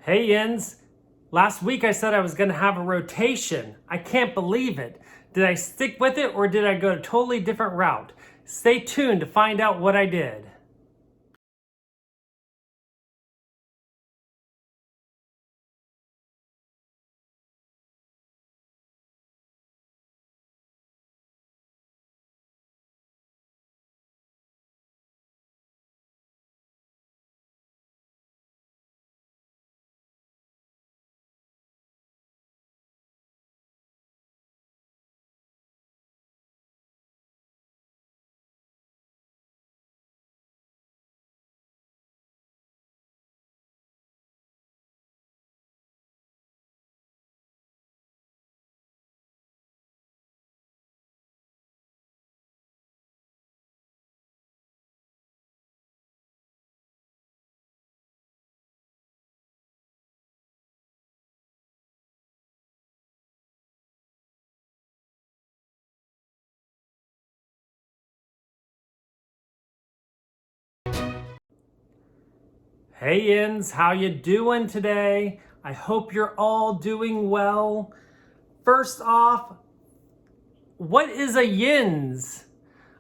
Hey Yins, last week I said I was going to have a rotation. I can't believe it. Did I stick with it or did I go a totally different route? Stay tuned to find out what I did. Hey Yins, how you doing today? I hope you're all doing well. First off, what is a Yins?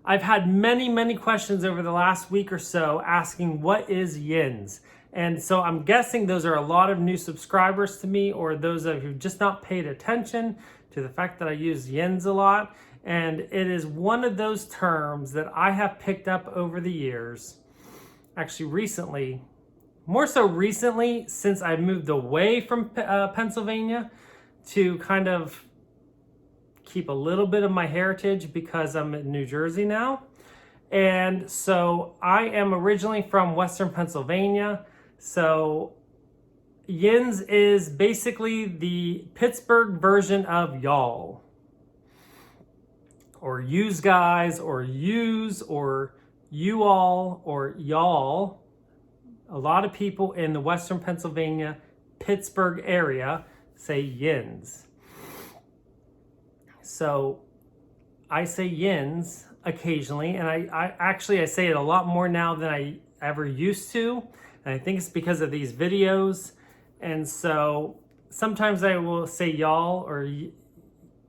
I've had many questions over the last week or so asking what is Yins? And so I'm guessing those are a lot of new subscribers to me, or those of you who've just not paid attention to the fact that I use Yins a lot. And it is one of those terms that I have picked up over the years. Actually recently, more so recently, since I moved away from Pennsylvania to kind of keep a little bit of my heritage because I'm in New Jersey now. And so I am originally from Western Pennsylvania. So Yins is basically the Pittsburgh version of y'all, or yous guys, or yous, or you all, or y'all. A lot of people in the Western Pennsylvania, Pittsburgh area say Yins. So I say Yins occasionally, and I say it a lot more now than I ever used to. And I think it's because of these videos. And so sometimes I will say y'all or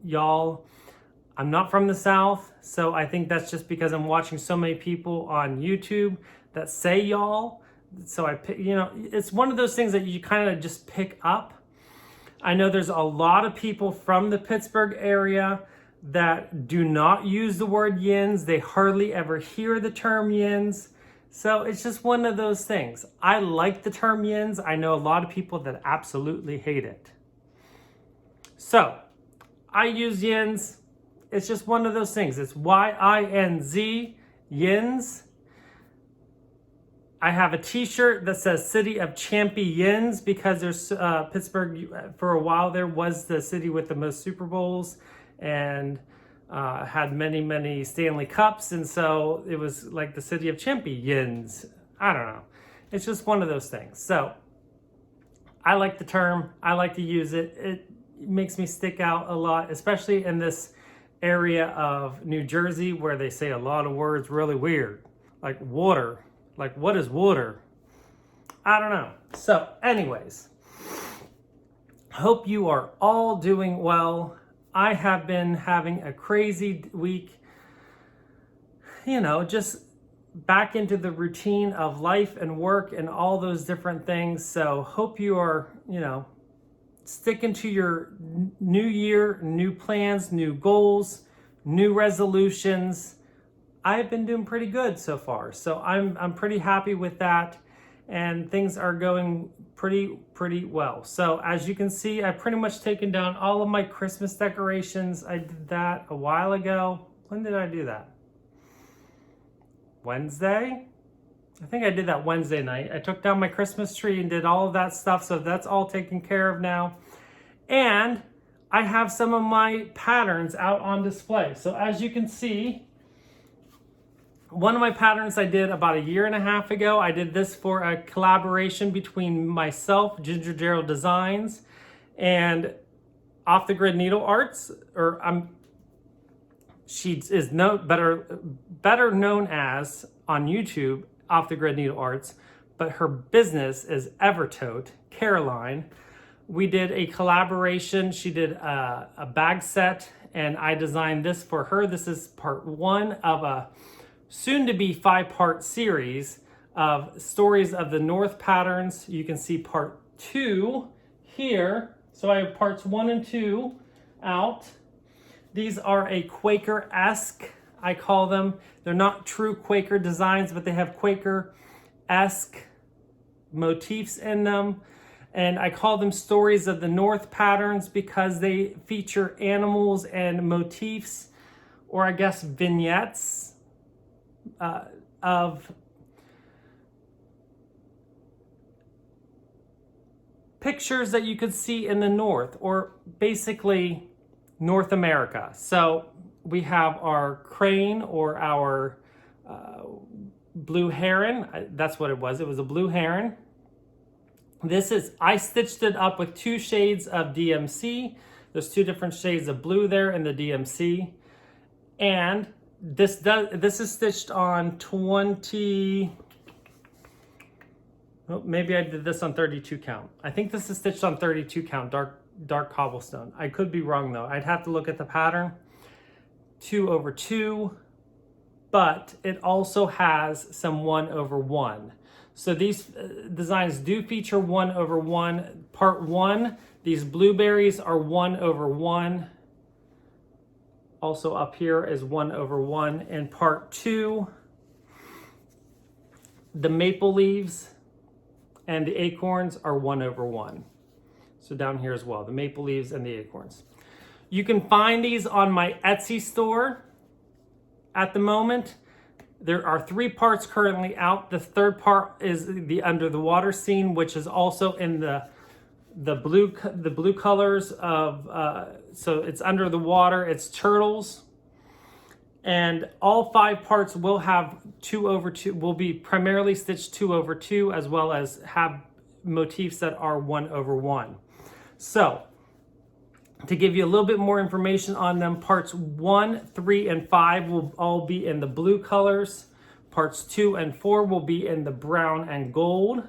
y'all. I'm not from the South, so I think that's just because I'm watching so many people on YouTube that say y'all. So it's one of those things that you kind of just pick up. I know there's a lot of people from the Pittsburgh area that do not use the word Yins. They hardly ever hear the term Yins. So it's just one of those things. I like the term Yins. I know a lot of people that absolutely hate it. So I use Yins. It's just one of those things. It's Y-I-N-Z, Yins. I have a t-shirt that says City of Champions because there's Pittsburgh for a while there was the city with the most Super Bowls and had many Stanley Cups, and so it was like the City of Champions. I don't know. It's just one of those things. So I like the term. I like to use it. It makes me stick out a lot, especially in this area of New Jersey where they say a lot of words really weird, like water. Like, what is water? I don't know. So anyways, hope you are all doing well. I have been having a crazy week, just back into the routine of life and work and all those different things. So hope you are, sticking to your new year, new plans, new goals, new resolutions. I've been doing pretty good so far, so I'm pretty happy with that, and things are going pretty well. So as you can see, I've pretty much taken down all of my Christmas decorations. I did that a while ago. When did I do that? Wednesday? I think I did that Wednesday night. I took down my Christmas tree and did all of that stuff, so that's all taken care of now. And I have some of my patterns out on display. So as you can see, one of my patterns I did about 1.5 years ago. I did this for a collaboration between myself, Gerald Designs, and Off the Grid Needle Arts, she is better known as on YouTube Off the Grid Needle Arts, but her business is Evertote, Caroline. We did a collaboration. She did a bag set, and I designed this for her. This is part 1 of a soon-to-be 5-part series of Stories of the North patterns. You can see part 2 here. So I have parts 1 and 2 out. These are a Quaker-esque, I call them. They're not true Quaker designs, but they have Quaker-esque motifs in them. And I call them Stories of the North patterns because they feature animals and motifs, or I guess vignettes, of pictures that you could see in the North, or basically North America. So we have our crane, or our blue heron. That's what it was. It was a blue heron. I stitched it up with 2 shades of DMC. There's 2 different shades of blue there in the DMC. And this is stitched on 20, oh, maybe I did this on 32 count. I think this is stitched on 32 count, dark cobblestone. I could be wrong though. I'd have to look at the pattern. 2/2, but it also has some 1/1. So these designs do feature 1/1. Part 1, these blueberries are 1/1. Also up here is 1/1. And part 2, the maple leaves and the acorns are 1/1. So down here as well, the maple leaves and the acorns. You can find these on my Etsy store at the moment. There are 3 parts currently out. The 3rd part is the under the water scene, which is also in the blue colors of, so it's under the water, it's turtles. And all 5 parts will have 2/2, will be primarily stitched 2/2, as well as have motifs that are 1/1. So to give you a little bit more information on them, parts 1, 3, and 5 will all be in the blue colors. Parts 2 and 4 will be in the brown and gold.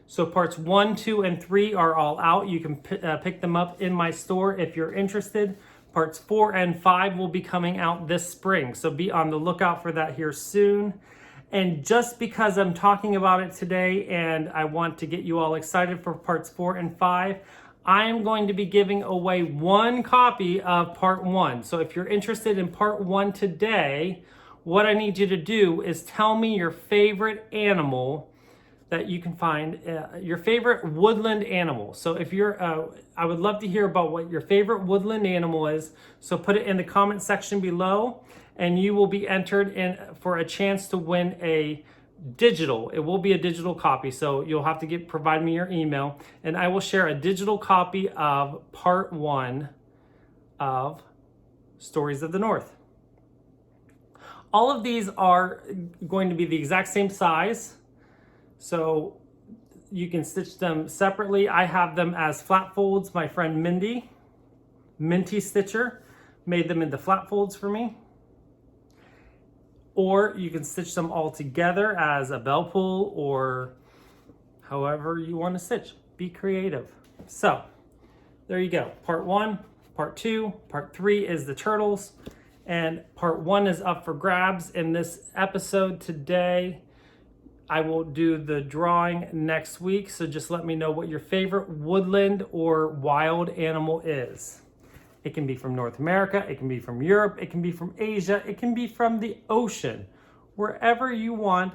So parts 1, 2, and 3 are all out. You can pick them up in my store if you're interested. Parts 4 and 5 will be coming out this spring. So be on the lookout for that here soon. And just because I'm talking about it today and I want to get you all excited for parts 4 and 5, I am going to be giving away 1 copy of part 1. So if you're interested in part 1 today, what I need you to do is tell me your favorite animal that you can find, your favorite woodland animal. So if you're, I would love to hear about what your favorite woodland animal is. So put it in the comment section below, and you will be entered in for a chance to win a digital. It will be a digital copy, so you'll have to provide me your email, and I will share a digital copy of part 1 of Stories of the North. All of these are going to be the exact same size, so you can stitch them separately. I have them as flat folds. My friend Minty Stitcher, made them into flat folds for me. Or you can stitch them all together as a bell pull, or however you want to stitch. Be creative. So there you go. Part 1, part 2, part 3 is the turtles, and part 1 is up for grabs in this episode today. I will do the drawing next week, so just let me know what your favorite woodland or wild animal is. It can be from North America, it can be from Europe, it can be from Asia, it can be from the ocean. Wherever you want,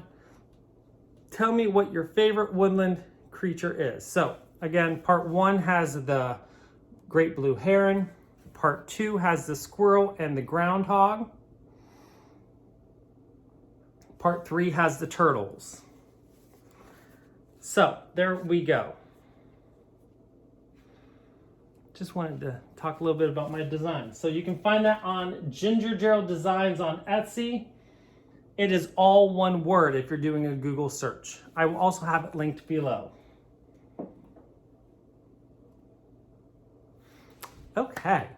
tell me what your favorite woodland creature is. So again, part 1 has the great blue heron. Part 2 has the squirrel and the groundhog. Part 3 has the turtles. So there we go. Just wanted to talk a little bit about my design. So you can find that on Ginger Gerald Designs on Etsy. It is all one word if you're doing a Google search. I will also have it linked below. Okay,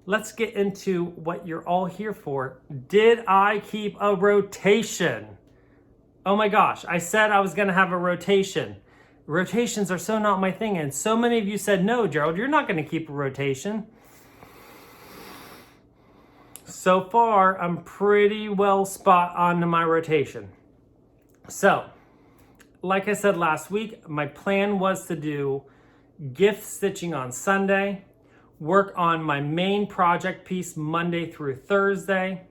let's get into what you're all here for. Did I keep a rotation? Oh my gosh, I said I was gonna have a rotation. Rotations are so not my thing, and so many of you said, no, Gerald, you're not gonna keep a rotation. So far, I'm pretty well spot on to my rotation. So, like I said last week, my plan was to do gift stitching on Sunday, work on my main project piece Monday through Thursday.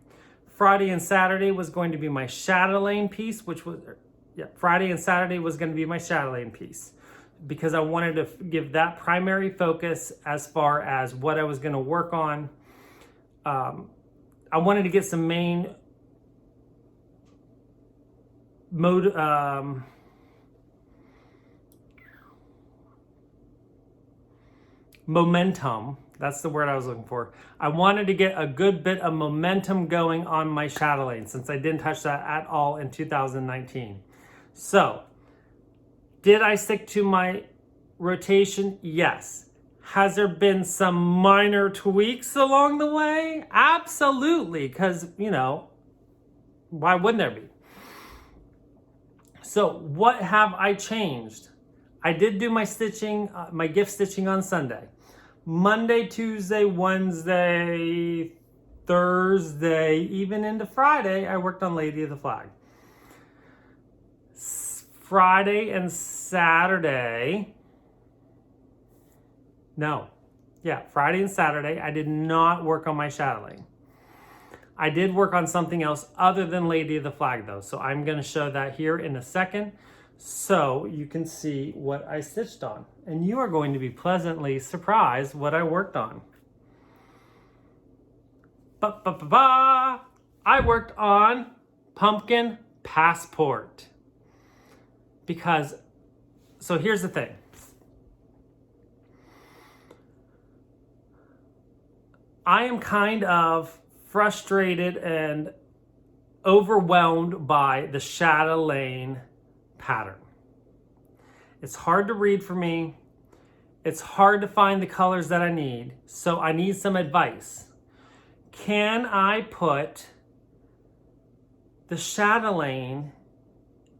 Friday and Saturday was going to be my chatelaine piece, Friday and Saturday was going to be my chatelaine piece because I wanted to give that primary focus as far as what I was going to work on. I wanted to get some main momentum. That's the word I was looking for. I wanted to get a good bit of momentum going on my chatelaine since I didn't touch that at all in 2019. So, did I stick to my rotation? Yes. Has there been some minor tweaks along the way? Absolutely, because, why wouldn't there be? So, what have I changed? I did do my stitching, my gift stitching on Sunday. Monday, Tuesday, Wednesday, Thursday, even into Friday, I worked on Lady of the Flag. Friday and Saturday, Friday and Saturday, I did not work on my chatelaine. I did work on something else other than Lady of the Flag though, so I'm going to show that here in a second so you can see what I stitched on. And you are going to be pleasantly surprised what I worked on. I worked on Pumpkin Passport. So here's the thing. I am kind of frustrated and overwhelmed by the chatelaine pattern. It's hard to read for me. It's hard to find the colors that I need. So I need some advice. Can I put the chatelaine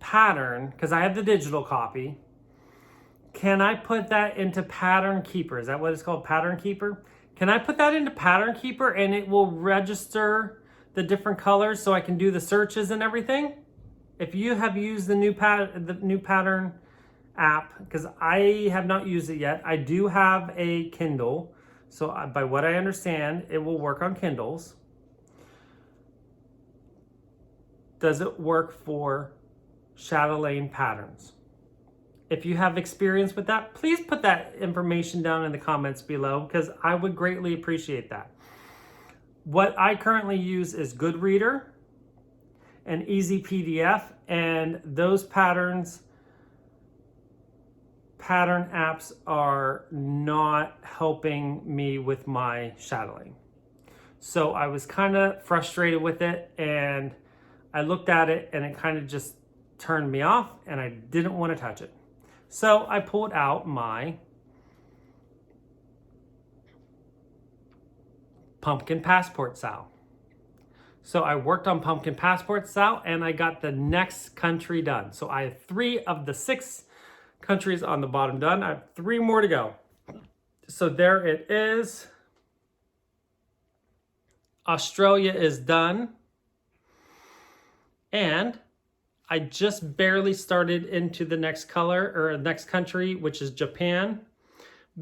pattern, because I have the digital copy, can I put that into Pattern Keeper? Is that what it's called, Pattern Keeper? Can I put that into Pattern Keeper and it will register the different colors so I can do the searches and everything? If you have used the new pattern app, because I have not used it yet, I do have a Kindle, so by what I understand, it will work on Kindles. Does it work for chatelaine patterns? If you have experience with that, please put that information down in the comments below because I would greatly appreciate that. What I currently use is Goodreader and Easy PDF, and those pattern apps are not helping me with my chatelaine. So I was kind of frustrated with it, and I looked at it and it kind of just turned me off and I didn't want to touch it. So I pulled out my Pumpkin Passport SAL. So I worked on Pumpkin Passport SAL and I got the next country done. So I have 3 of the 6 countries on the bottom done. I have 3 more to go. So there it is. Australia is done. And I just barely started into the next color or next country, which is Japan,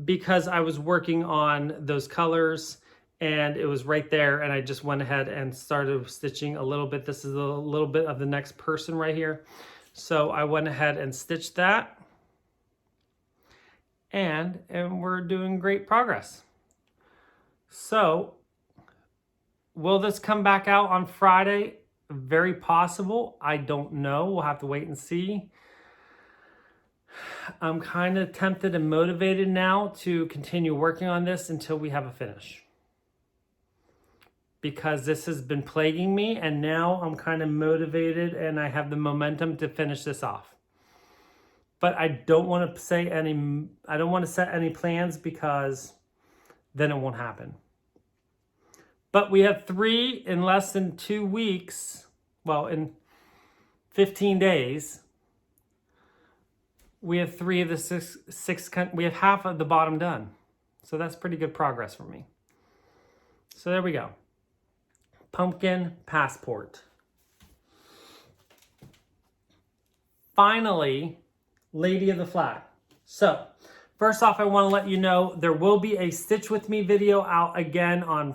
because I was working on those colors and it was right there. And I just went ahead and started stitching a little bit. This is a little bit of the next person right here. So I went ahead and stitched that. And we're doing great progress. So will this come back out on Friday? Very possible. I don't know. We'll have to wait and see. I'm kind of tempted and motivated now to continue working on this until we have a finish, because this has been plaguing me and now I'm kind of motivated and I have the momentum to finish this off. But I don't want to set any plans because then it won't happen. But we have 3 in less than 2 weeks. Well, in 15 days, we have 3 of the 6, we have half of the bottom done. So that's pretty good progress for me. So there we go. Pumpkin passport. Finally, Lady of the Flag. So first off, I want to let you know there will be a Stitch With Me video out again on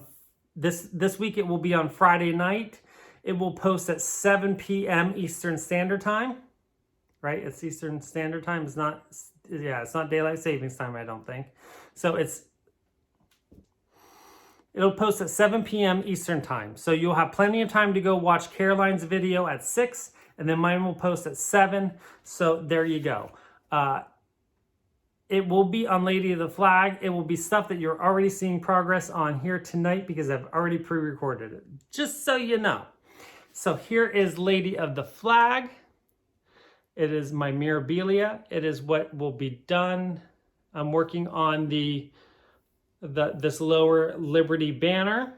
this week. It will be on Friday night. It will post at 7 p.m. Eastern Standard Time. Right? It's Eastern Standard Time. It's not Daylight Savings Time, I don't think. So it'll post at 7 p.m. Eastern Time. So you'll have plenty of time to go watch Caroline's video at 6, and then mine will post at 7. So there you go. It will be on Lady of the Flag. It will be stuff that you're already seeing progress on here tonight because I've already pre-recorded it. Just so you know. So here is Lady of the Flag. It is my memorabilia. It is what will be done. I'm working on this lower Liberty banner.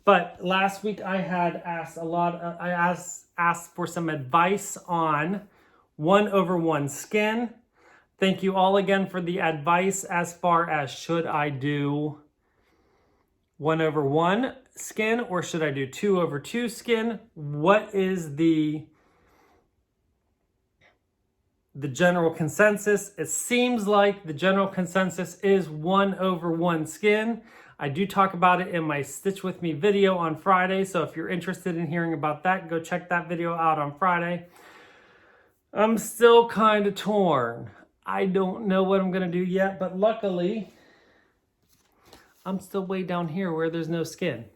But last week I had asked asked for some advice on 1/1 skin. Thank you all again for the advice as far as should I do 1/1 skin or should I do 2/2 skin? What is the general consensus? It seems like the general consensus is 1/1 skin. I do talk about it in my Stitch With Me video on Friday, so if you're interested in hearing about that, go check that video out on Friday. I'm still kind of torn. I don't know what I'm going to do yet, but luckily, I'm still way down here where there's no skin.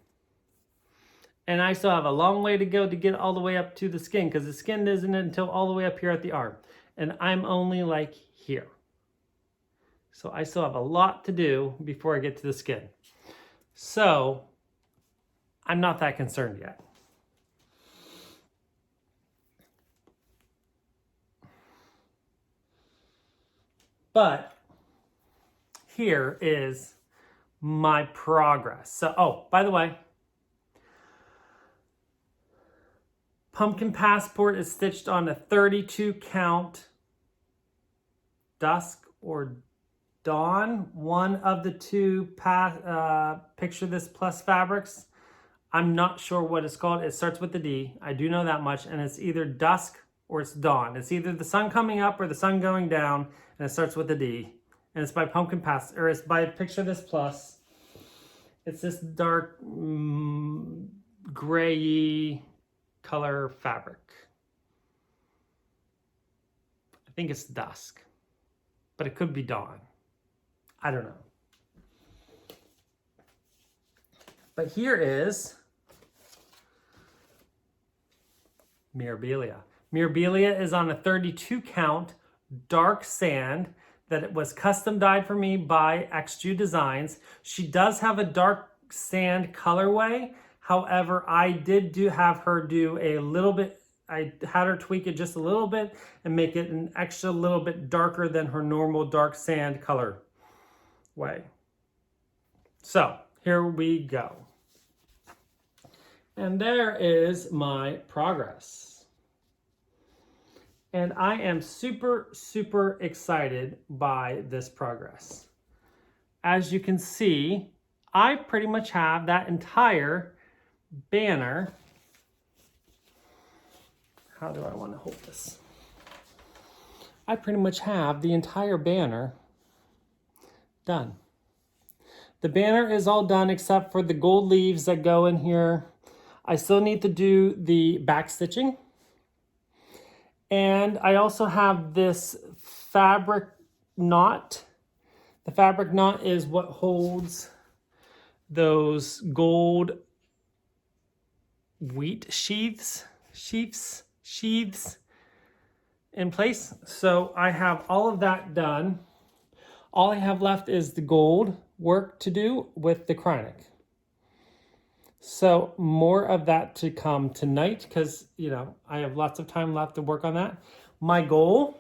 And I still have a long way to go to get all the way up to the skin because the skin isn't until all the way up here at the arm. And I'm only like here. So I still have a lot to do before I get to the skin. So I'm not that concerned yet. But here is my progress. So, oh, by the way, Pumpkin Passport is stitched on a 32 count dusk or dawn, one of the two Picture This Plus fabrics. I'm not sure what it's called. It starts with the D. I do know that much. And it's either dusk or it's dawn. It's either the sun coming up or the sun going down. And it starts with the D. And it's by it's by Picture This Plus. It's this dark gray color fabric. I think it's dusk, but it could be dawn. I don't know. But here is Mirabilia. Mirabilia is on a 32 count dark sand that it was custom dyed for me by XJU Designs. She does have a dark sand colorway. However, I did have her do a little bit, I had her tweak it just a little bit and make it an extra little bit darker than her normal dark sand color way. So here we go. And there is my progress. And I am super, super excited by this progress. As you can see, I pretty much have that entire banner. How do I want to hold this? I pretty much have the entire banner done. The banner is all done except for the gold leaves that go in here. I still need to do the back stitching. And I also have this fabric knot. The fabric knot is what holds those gold wheat sheaths in place. So I have all of that done. All I have left is the gold work to do with the Kryonic. So more of that to come tonight because, you know, I have lots of time left to work on that. My goal,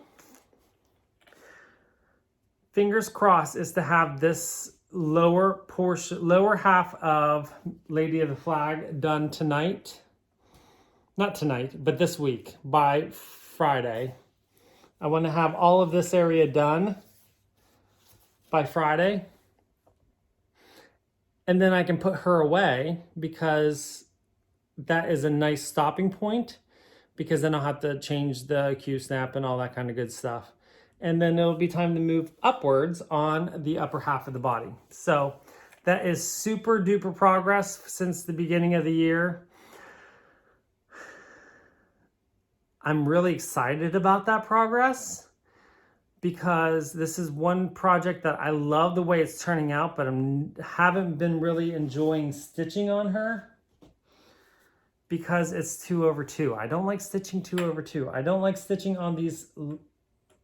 fingers crossed, is to have this lower half of Lady of the Flag done tonight. not tonight, but this week by Friday. I want to have all of this area done by Friday. And then I can put her away because that is a nice stopping point, because then I'll have to change the Q snap and all that kind of good stuff. And then it'll be time to move upwards on the upper half of the body. So that is super duper progress since the beginning of the year. I'm really excited about that progress because this is one project that I love the way it's turning out, but I haven't been really enjoying stitching on her because it's 2/2. I don't like stitching 2/2. I don't like stitching on these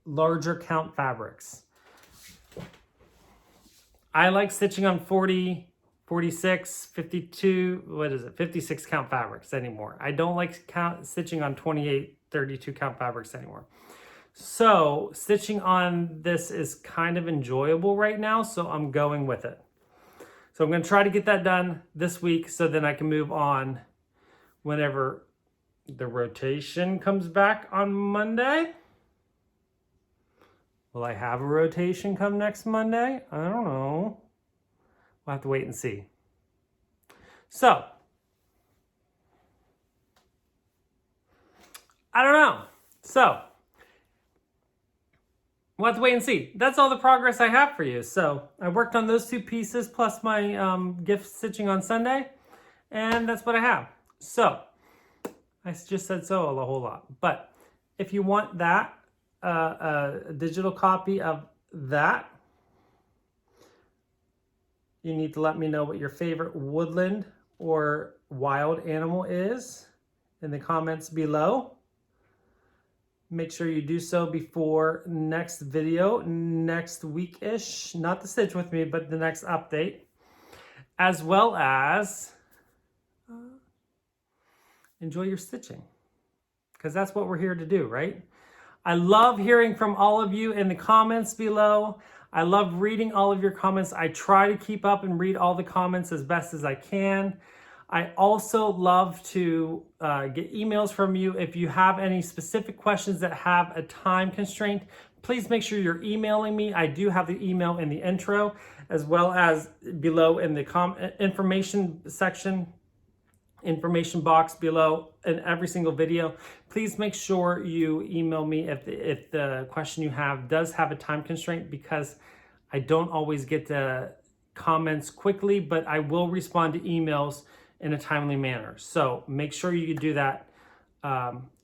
larger count fabrics. I like stitching on 40, 46, 52, 56 count fabrics anymore. I don't like stitching on 28, 32 count fabrics anymore. So stitching on this is kind of enjoyable right now, so I'm going with it. So I'm going to try to get that done this week so then I can move on whenever the rotation comes back on Monday. Will I have a rotation come next Monday? I don't know. We'll have to wait and see. So, I don't know. So, we'll have to wait and see. That's all the progress I have for you. So, I worked on those 2 pieces plus my gift stitching on Sunday. And that's what I have. So, I just said so a whole lot. But if you want that, a digital copy of that, you need to let me know what your favorite woodland or wild animal is in the comments below. Make sure you do so before next video, next week-ish. Not the stitch with me, but the next update. As well as enjoy your stitching, because that's what we're here to do, right? I love hearing from all of you in the comments below. I love reading all of your comments. I try to keep up and read all the comments as best as I can. I also love to get emails from you. If you have any specific questions that have a time constraint, please make sure you're emailing me. I do have the email in the intro, as well as below in the information section, information box below in every single video. Please make sure you email me if the question you have does have a time constraint, because I don't always get the comments quickly, but I will respond to emails in a timely manner. So make sure you do that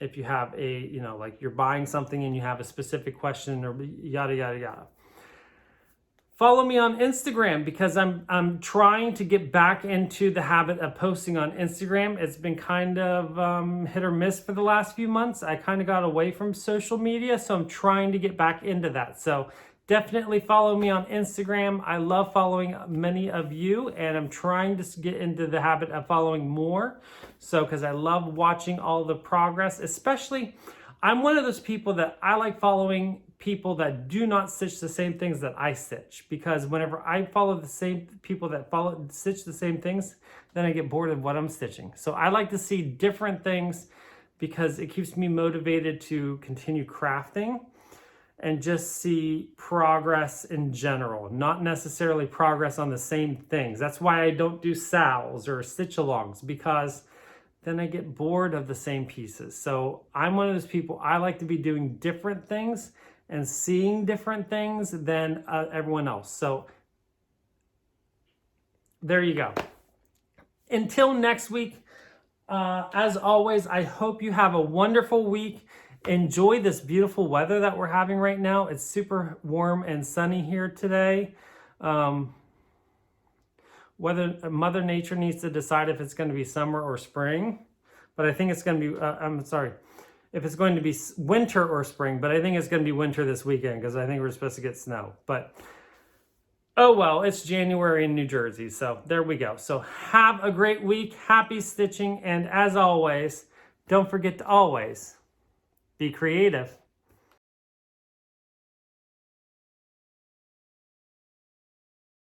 if you have a, like you're buying something and you have a specific question or yada, yada, yada. Follow me on Instagram, because I'm trying to get back into the habit of posting on Instagram. It's been kind of hit or miss for the last few months. I kind of got away from social media, so I'm trying to get back into that. So definitely follow me on Instagram. I love following many of you, and I'm trying to get into the habit of following more. So, because I love watching all the progress, especially I'm one of those people that I like following people that do not stitch the same things that I stitch, because whenever I follow the same people that stitch the same things, then I get bored of what I'm stitching. So I like to see different things because it keeps me motivated to continue crafting and just see progress in general, not necessarily progress on the same things. That's why I don't do sals or stitch alongs, because then I get bored of the same pieces. So I'm one of those people, I like to be doing different things and seeing different things than everyone else. So there you go. Until next week, as always, I hope you have a wonderful week. Enjoy this beautiful weather that we're having right now. It's super warm and sunny here today. Whether Mother Nature needs to decide if it's going to be summer or spring, but I think it's going to be, if it's going to be winter or spring, but I think it's going to be winter this weekend, because I think we're supposed to get snow. But oh well, it's January in New Jersey, so there we go. So have a great week, happy stitching, and as always, don't forget to always be creative.